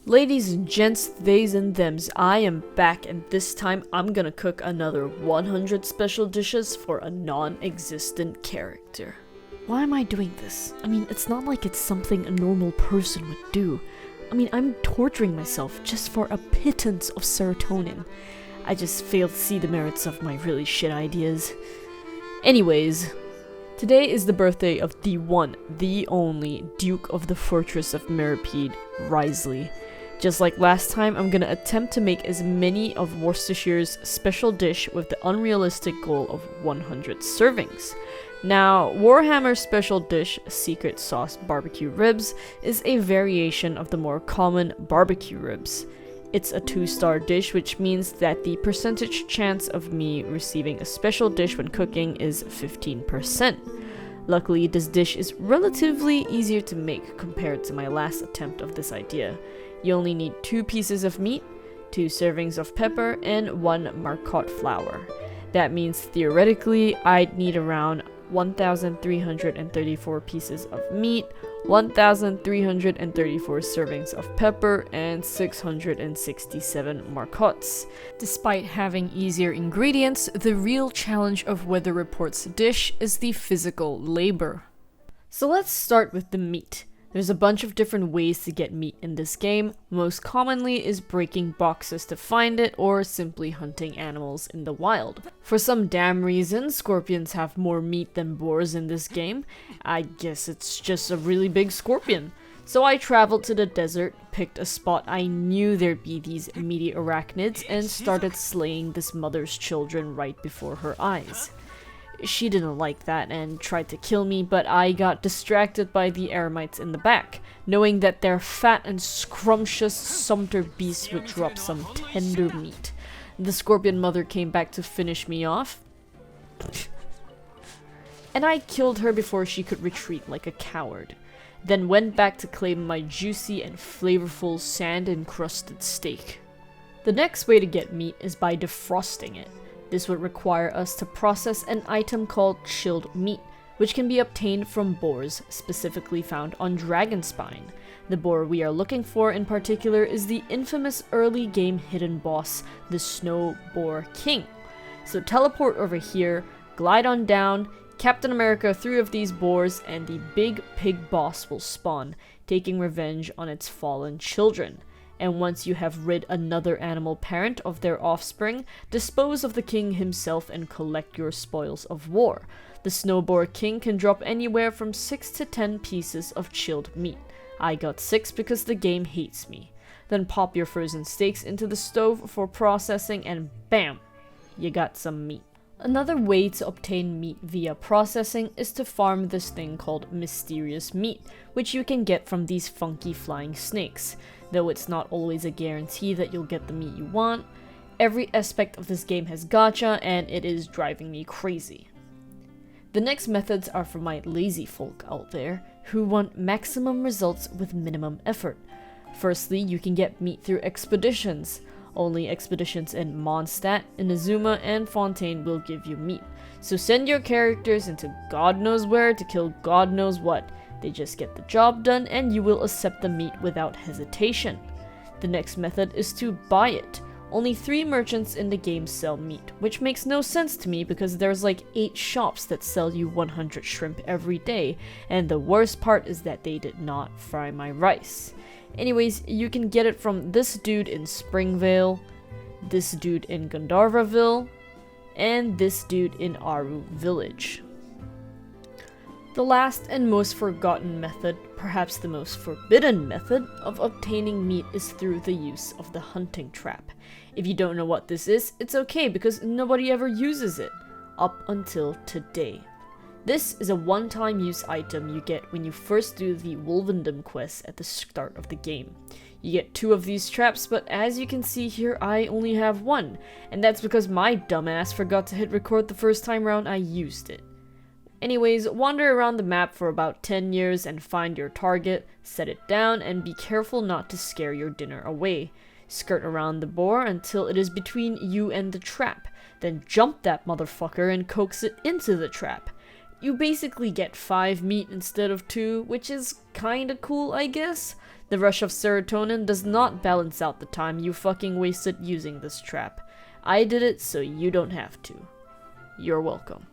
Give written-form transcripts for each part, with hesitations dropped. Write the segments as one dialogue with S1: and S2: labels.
S1: Ladies and gents, theys and thems, I am back, and this time I'm gonna cook another 100 special dishes for a non-existent character. Why am I doing this? I mean, it's not like it's something a normal person would do. I mean, I'm torturing myself just for a pittance of serotonin. I just fail to see the merits of my really shit ideas. Anyways, today is the birthday of the one, the only Duke of the Fortress of Maripede, Wriothesley. Just like last time, I'm gonna attempt to make as many of Worcestershire's special dish with the unrealistic goal of 100 servings. Now, Warhammer's special dish, Secret Sauce Barbecue Ribs, is a variation of the more common barbecue ribs. It's a 2-star dish, which means that the percentage chance of me receiving a special dish when cooking is 15%. Luckily, this dish is relatively easier to make compared to my last attempt of this idea. You only need 2 pieces of meat, 2 servings of pepper, and 1 marot flour. That means theoretically I'd need around 1,334 pieces of meat, 1,334 servings of pepper, and 667 marots. Despite having easier ingredients, the real challenge of Weather Report's dish is the physical labor. So let's start with the meat. There's a bunch of different ways to get meat in this game. Most commonly is breaking boxes to find it, or simply hunting animals in the wild. For some damn reason, scorpions have more meat than boars in this game. I guess it's just a really big scorpion. So I traveled to the desert, picked a spot I knew there'd be these meaty arachnids, and started slaying this mother's children right before her eyes. She didn't like that and tried to kill me, but I got distracted by the eremites in the back, knowing that their fat and scrumptious sumpter beasts would drop some tender meat. The scorpion mother came back to finish me off, and I killed her before she could retreat like a coward. Then went back to claim my juicy and flavorful sand-encrusted steak. The next way to get meat is by defrosting it. This would require us to process an item called chilled meat, which can be obtained from boars, specifically found on Dragonspine. The boar we are looking for in particular is the infamous early game hidden boss, the Snow Boar King. So teleport over here, glide on down, Captain America 3 of these boars, and the big pig boss will spawn, taking revenge on its fallen children. And once you have rid another animal parent of their offspring, dispose of the king himself and collect your spoils of war. The Snow Boar King can drop anywhere from 6 to 10 pieces of chilled meat. I got 6 because the game hates me. Then pop your frozen steaks into the stove for processing and bam! You got some meat. Another way to obtain meat via processing is to farm this thing called mysterious meat, which you can get from these funky flying snakes. Though it's not always a guarantee that you'll get the meat you want, every aspect of this game has gacha, and it is driving me crazy. The next methods are for my lazy folk out there, who want maximum results with minimum effort. Firstly, you can get meat through expeditions. Only expeditions in Mondstadt, Inazuma, and Fontaine will give you meat. So send your characters into God knows where to kill God knows what. They just get the job done and you will accept the meat without hesitation. The next method is to buy it. Only 3 merchants in the game sell meat, which makes no sense to me because there's like 8 shops that sell you 100 shrimp every day, and the worst part is that they did not fry my rice. Anyways, you can get it from this dude in Springvale, this dude in Gandharvaville, and this dude in Aru Village. The last and most forgotten method, perhaps the most forbidden method, of obtaining meat is through the use of the hunting trap. If you don't know what this is, it's okay because nobody ever uses it, up until today. This is a one-time use item you get when you first do the Wolvendom quest at the start of the game. You get 2 of these traps, but as you can see here, I only have 1, and that's because my dumbass forgot to hit record the first time around I used it. Anyways, wander around the map for about 10 years and find your target, set it down, and be careful not to scare your dinner away. Skirt around the boar until it is between you and the trap, then jump that motherfucker and coax it into the trap. You basically get 5 meat instead of 2, which is kinda cool, I guess. The rush of serotonin does not balance out the time you fucking wasted using this trap. I did it so you don't have to. You're welcome.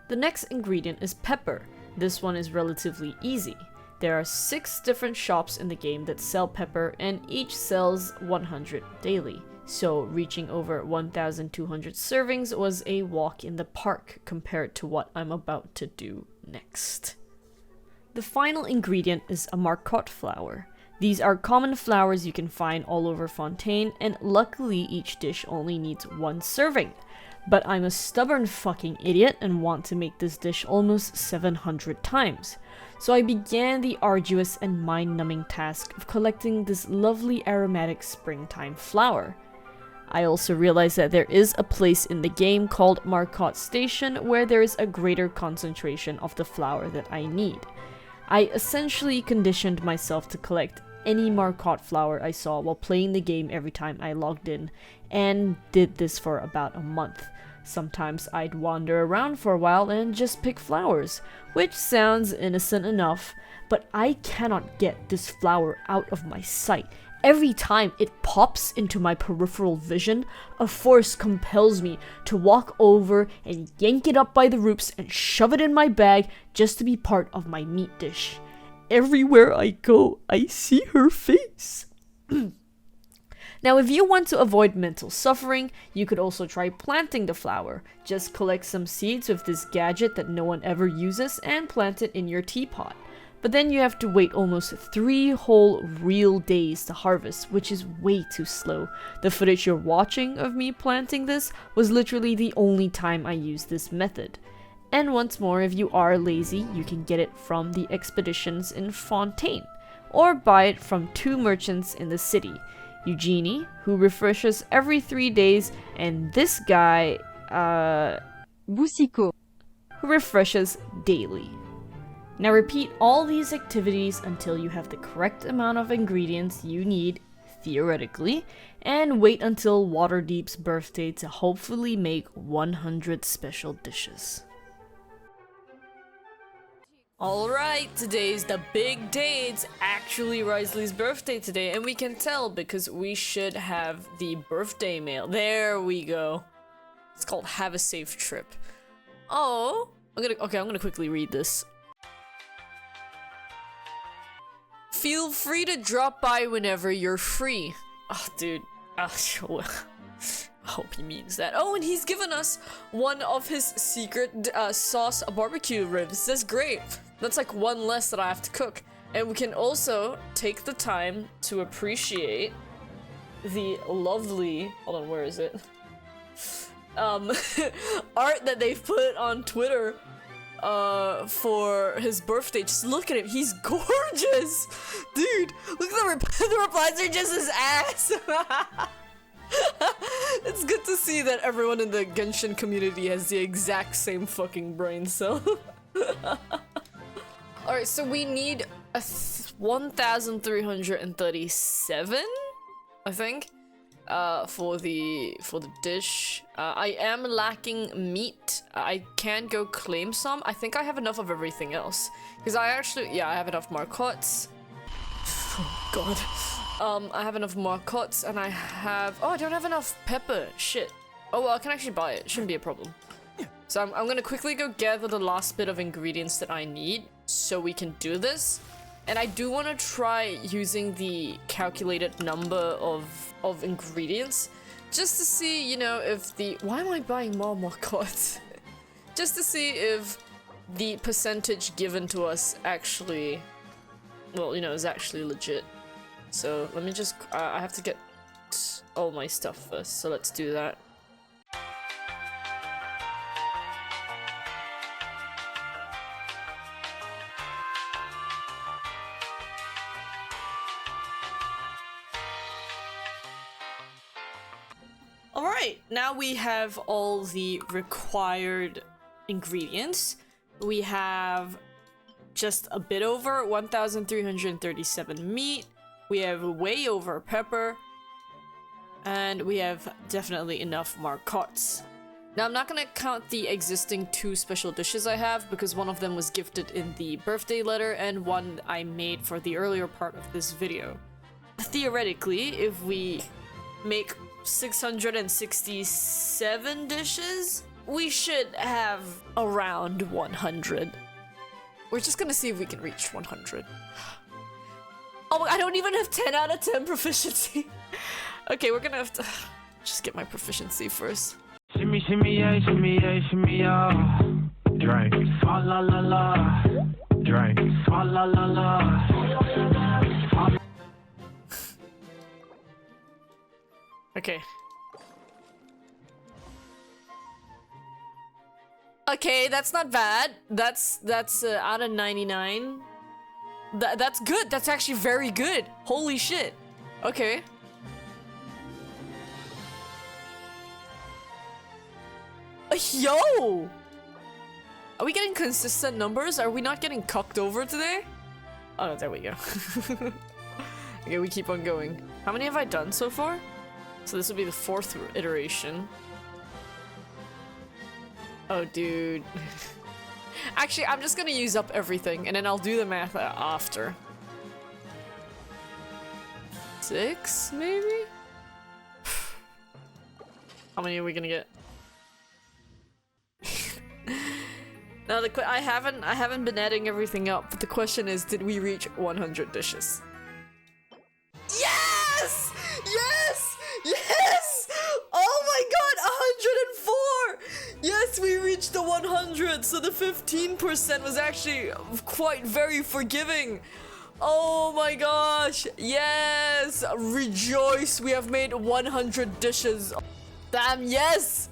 S1: The next ingredient is pepper. This one is relatively easy. There are 6 different shops in the game that sell pepper, and each sells 100 daily. So reaching over 1,200 servings was a walk in the park compared to what I'm about to do next. The final ingredient is a marot flower. These are common flowers you can find all over Fontaine, and luckily each dish only needs 1 serving. But I'm a stubborn fucking idiot and want to make this dish almost 700 times. So I began the arduous and mind-numbing task of collecting this lovely aromatic springtime flower. I also realized that there is a place in the game called Marot Station where there is a greater concentration of the flower that I need. I essentially conditioned myself to collect any marot flower I saw while playing the game every time I logged in, and did this for about a month. Sometimes I'd wander around for a while and just pick flowers, which sounds innocent enough, but I cannot get this flower out of my sight. Every time it pops into my peripheral vision, a force compels me to walk over and yank it up by the roots and shove it in my bag just to be part of my meat dish. Everywhere I go, I see her face. Now, if you want to avoid mental suffering, you could also try planting the flower. Just collect some seeds with this gadget that no one ever uses and plant it in your teapot. But then you have to wait almost 3 whole real days to harvest, which is way too slow. The footage you're watching of me planting this was literally the only time I used this method. And once more, if you are lazy, you can get it from the expeditions in Fontaine, or buy it from 2 merchants in the city. Eugenie, who refreshes every 3 days, and this guy,
S2: Boussico,
S1: who refreshes daily. Now repeat all these activities until you have the correct amount of ingredients you need, theoretically, and wait until Waterdeep's birthday to hopefully make 100 special dishes. Alright, today's the big day. It's actually Wriothesley's birthday today, and we can tell because we should have the birthday mail. There we go. It's called Have a Safe Trip. Oh, I'm gonna quickly read this. Feel free to drop by whenever you're free. Oh, dude. I hope he means that. Oh, and he's given us one of his secret sauce barbecue ribs. That's great. That's like 1 less that I have to cook. And we can also take the time to appreciate the lovely, hold on, where is it? Art that they've put on Twitter for his birthday. Just look at him, he's gorgeous! Dude, look at the replies are just his ass! It's good to see that everyone in the Genshin community has the exact same fucking brain cell. Alright, so we need a 1,337, I think, for the dish. I am lacking meat. I can go claim some. I think I have enough of everything else. Because I have enough marots. Oh god. I have enough marots, and I don't have enough pepper. Shit. Oh well, I can actually buy it. Shouldn't be a problem. So I'm gonna quickly go gather the last bit of ingredients that I need so we can do this. And I do want to try using the calculated number of ingredients just to see, you know, if why am I buying more marots? Just to see if the percentage given to us actually, well, you know, is actually legit. So let me just, I have to get all my stuff first, so let's do that. Alright, now we have all the required ingredients. We have just a bit over 1,337 meat. We have way over pepper. And we have definitely enough marots. Now I'm not gonna count the existing 2 special dishes I have because one of them was gifted in the birthday letter and one I made for the earlier part of this video. theoretically, if we make 667 dishes, we should have around 100. We're just gonna see if we can reach 100. Oh, I don't even have 10 out of 10 proficiency. Okay, we're gonna have to just get my proficiency first.
S2: Shimmy, shimmy, yeah, shimmy, yeah, shimmy, yeah. Drink. Swalla la la. Drink. Swalla la la.
S1: Okay. Okay, that's not bad. That's out of 99. That's good. That's actually very good. Holy shit. Okay. Yo! Are we getting consistent numbers? Are we not getting cucked over today? Oh, no, there we go. Okay, we keep on going. How many have I done so far? So this will be the 4th iteration. Oh, dude. Actually, I'm just gonna use up everything, and then I'll do the math after. 6, maybe? How many are we gonna get? Now I haven't been adding everything up, but the question is, did we reach 100 dishes? Yes! Yes! Yes! Oh my god, 104! Yes, we reached the 100, so the 15% was actually quite very forgiving. Oh my gosh, yes! Rejoice, we have made 100 dishes. Damn, yes!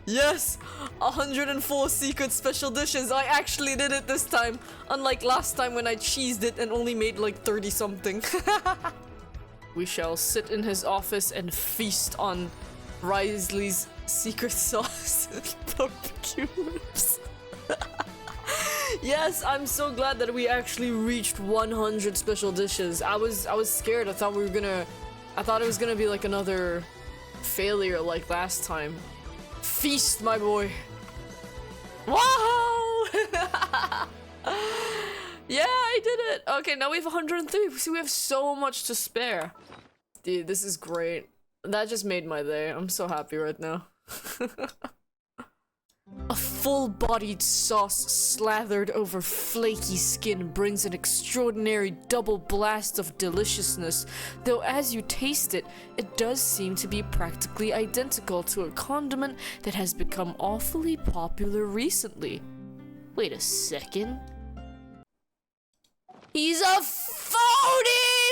S1: Yes! 104 secret special dishes. I actually did it this time. Unlike last time when I cheesed it and only made like 30 something. We shall sit in his office and feast on Wriothesley's secret sauce and barbecue ribs. Yes, I'm so glad that we actually reached 100 special dishes. I was scared. I thought it was gonna be like another failure like last time. Feast, my boy. Wow! Yeah, I did it. Okay, now we have 103. See, we have so much to spare. Dude, this is great. That just made my day. I'm so happy right now. A full-bodied sauce slathered over flaky skin brings an extraordinary double blast of deliciousness, though as you taste it, it does seem to be practically identical to a condiment that has become awfully popular recently. Wait a second. He's a phony!